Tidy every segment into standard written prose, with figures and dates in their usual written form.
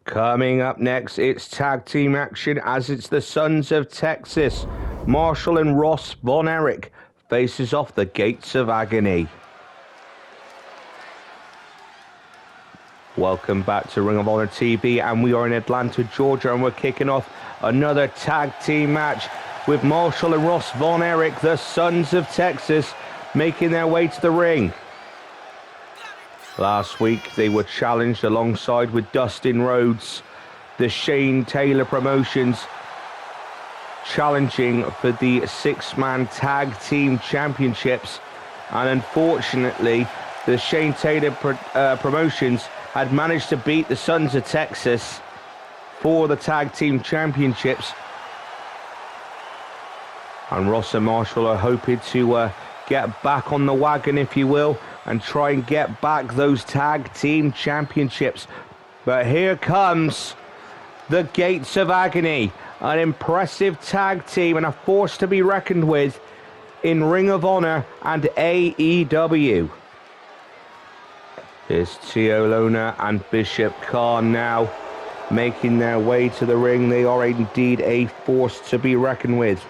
Coming up next, it's tag team action as it's the Sons of Texas. Marshall and Ross Von Erich faces off the Gates of Agony. Welcome back to Ring of Honor TV, and we are in Atlanta, Georgia, and we're kicking off another tag team match with Marshall and Ross Von Erich, the Sons of Texas, making their way to the ring. Last week, they were challenged alongside with Dustin Rhodes, the Shane Taylor Promotions, challenging for the six-man tag team championships. And unfortunately, the Shane Taylor Promotions had managed to beat the Sons of Texas for the tag team championships. And Ross and Marshall are hoping to get back on the wagon, if you will, and try and get back those tag team championships. But here comes the Gates of Agony, an impressive tag team and a force to be reckoned with in Ring of Honor and AEW. Here's Tio Lona and Bishop Khan now making their way to the ring. They are indeed a force to be reckoned with.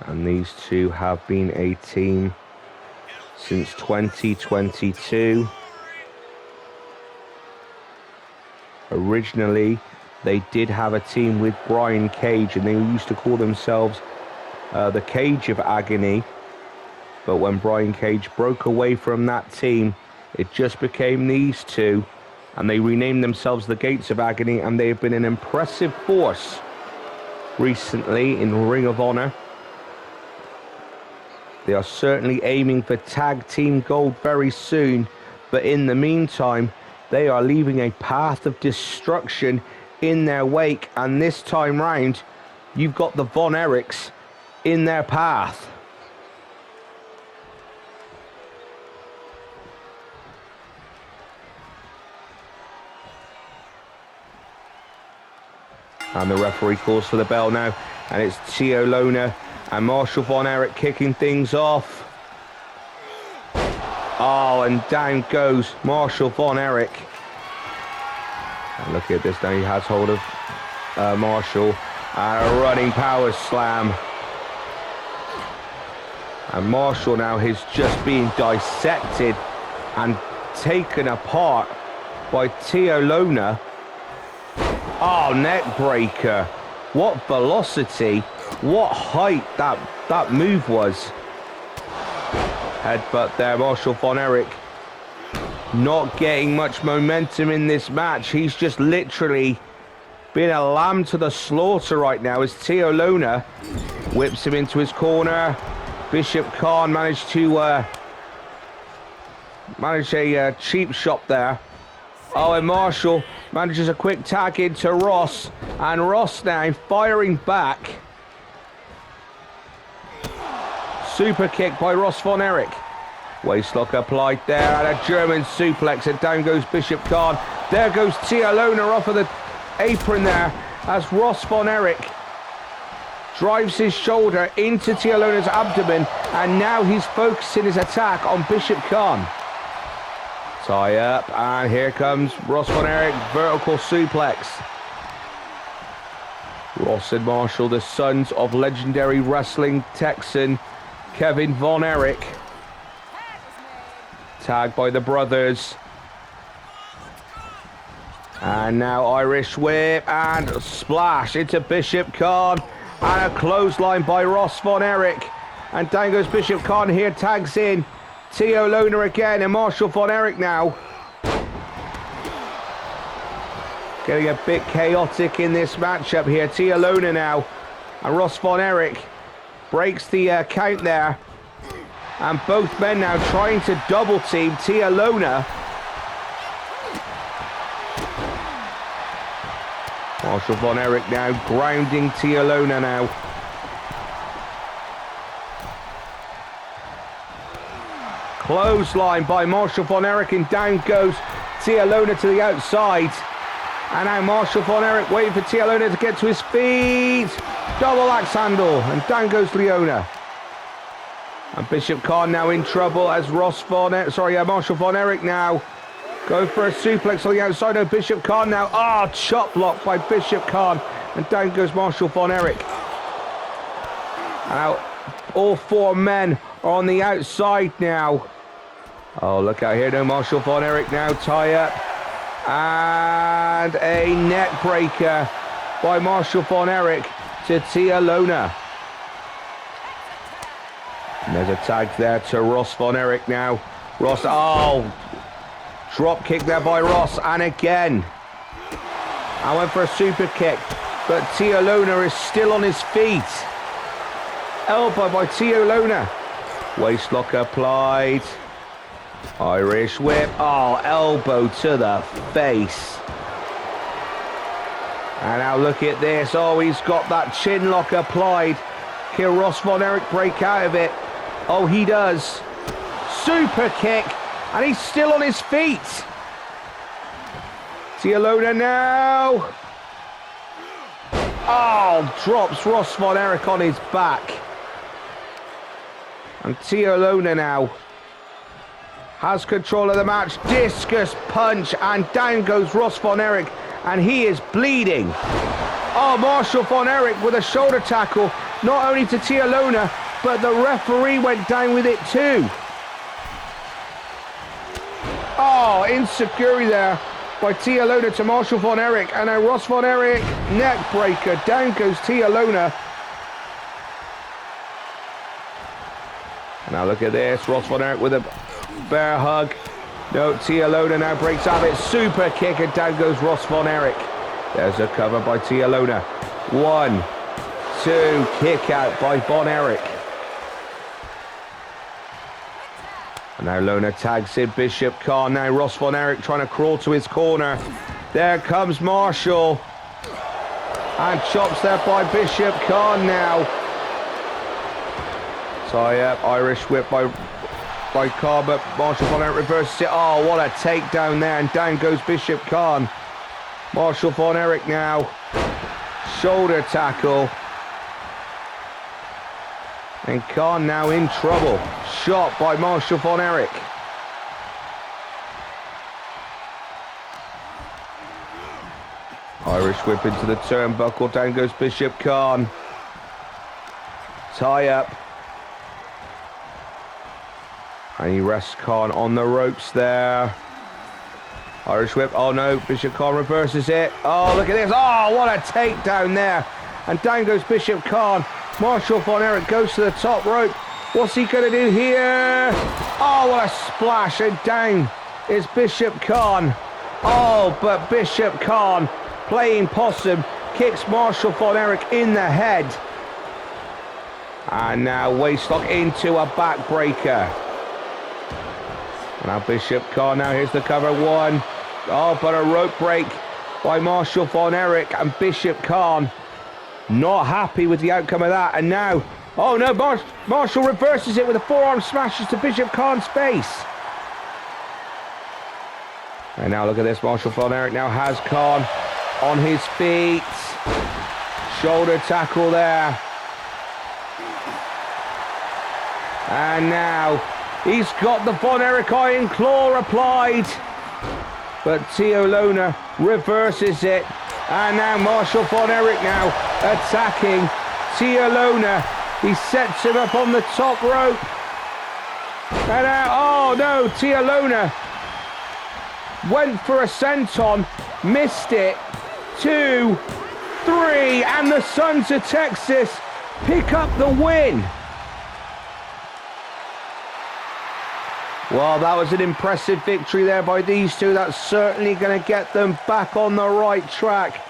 And these two have been a team since 2022. Originally, they did have a team with Brian Cage, and they used to call themselves the Cage of Agony. But when Brian Cage broke away from that team, it just became these two, and they renamed themselves the Gates of Agony, and they have been an impressive force recently in Ring of Honor. They are certainly aiming for tag team gold very soon, but in the meantime, they are leaving a path of destruction in their wake, and this time round, you've got the Von Erichs in their path. And the referee calls for the bell now, and it's Tio Lona and Marshall Von Erich kicking things off. Oh, and down goes Marshall Von Erich. And look at this now, he has hold of Marshall. And a running power slam. And Marshall now is just being dissected and taken apart by Tio Lona. Oh, neck breaker. What velocity, what height that move was. Headbutt there, Marshall Von Erich. Not getting much momentum in this match. He's just literally being a lamb to the slaughter right now as Tio Lona whips him into his corner. Bishop Khan managed to manage a cheap shot there. Oh, and Marshall manages a quick tag into Ross, and Ross now firing back. Super kick by Ross Von Erich. Waistlock applied there, and a German suplex, and down goes Bishop Khan. There goes Tio Lona off of the apron there, as Ross Von Erich drives his shoulder into Tio Lona's abdomen, and now he's focusing his attack on Bishop Khan. Tie up, and here comes Ross Von Erich, vertical suplex. Ross and Marshall, the sons of legendary wrestling Texan Kevin Von Erich. Tagged by the brothers. And now Irish whip and splash into Bishop Khan. And a clothesline by Ross Von Erich. And down goes Bishop Khan here, tags in Tio Lona again, and Marshall Von Erich now. Getting a bit chaotic in this matchup here. Tio Lona now, and Ross Von Erich breaks the count there. And both men now trying to double team Tio Lona. Marshall Von Erich now grounding Tio Lona now. Clothesline by Marshall von Erich, and down goes Tialona to the outside. And now Marshall von Erich waiting for Tialona to get to his feet. Double axe handle, and down goes Leona. And Bishop Khan now in trouble as Marshall von Erich now going for a suplex on the outside of Bishop Khan now. Chop block by Bishop Khan, and down goes Marshall von Erich. Now all four men are on the outside now. Oh, look out here now, Marshall von Erich now tie up. And a neck breaker by Marshall von Erich to Tialona. And there's a tag there to Ross von Erich now. Ross, drop kick there by Ross, and again. I went for a super kick, but Tialona is still on his feet. Elbow by Tialona. Waistlock applied. Irish whip. Elbow to the face. And now look at this. He's got that chin lock applied. Can Ross von Erich break out of it? He does. Super kick. And he's still on his feet. Tialona now. Drops Ross von Erich on his back. And Tialona now has control of the match. Discus punch, and down goes Ross von Erich, and he is bleeding. Marshall von Erich with a shoulder tackle, not only to Tialona, but the referee went down with it too. Insecurity there by Tialona to Marshall von Erich, and now Ross von Erich, neck breaker, down goes Tialona. Now look at this, Ross von Erich with a bear hug. No, Tialona now breaks out of it. Super kick, and down goes Ross von Erich. There's a cover by Tialona. 1, 2, kick out by von Erich. And now Lona tags in Bishop Khan. Now Ross von Erich trying to crawl to his corner. There comes Marshall. And chops there by Bishop Khan now. Tie up, Irish whip by Khan, but Marshall von Erich reverses it. What a takedown there, and down goes Bishop Khan. Marshall von Erich now. Shoulder tackle. And Khan now in trouble. Shot by Marshall von Erich. Irish whip into the turnbuckle. Down goes Bishop Khan. Tie up. And he rests Khan on the ropes there. Irish whip. No, Bishop Khan reverses it. Look at this. What a takedown there. And down goes Bishop Khan. Marshall von Erich goes to the top rope. What's he going to do here? What a splash. And down is Bishop Khan. But Bishop Khan, playing possum, kicks Marshall von Erich in the head. And now waistlock into a backbreaker. Now Bishop Khan, now here's the cover. 1. But a rope break by Marshall von Erich, and Bishop Khan not happy with the outcome of that. And now, no, Marshall reverses it with a forearm smashes to Bishop Khan's face. And now look at this, Marshall von Erich now has Khan on his feet. Shoulder tackle there. And now he's got the von Erich Iron Claw applied. But Tialona reverses it. And now Marshall von Erich now attacking Tialona. He sets him up on the top rope. And now, no, Tialona went for a senton, missed it. 2, 3, and the Sons of Texas pick up the win. Well, that was an impressive victory there by these two. That's certainly going to get them back on the right track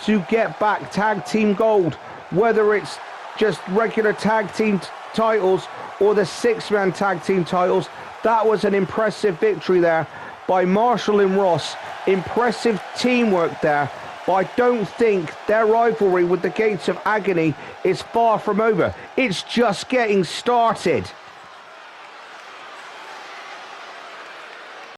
to get back tag team gold, whether it's just regular tag team titles or the 6-man tag team titles. That was an impressive victory there by Marshall and Ross. Impressive teamwork there. But I don't think their rivalry with the Gates of Agony is far from over. It's just getting started.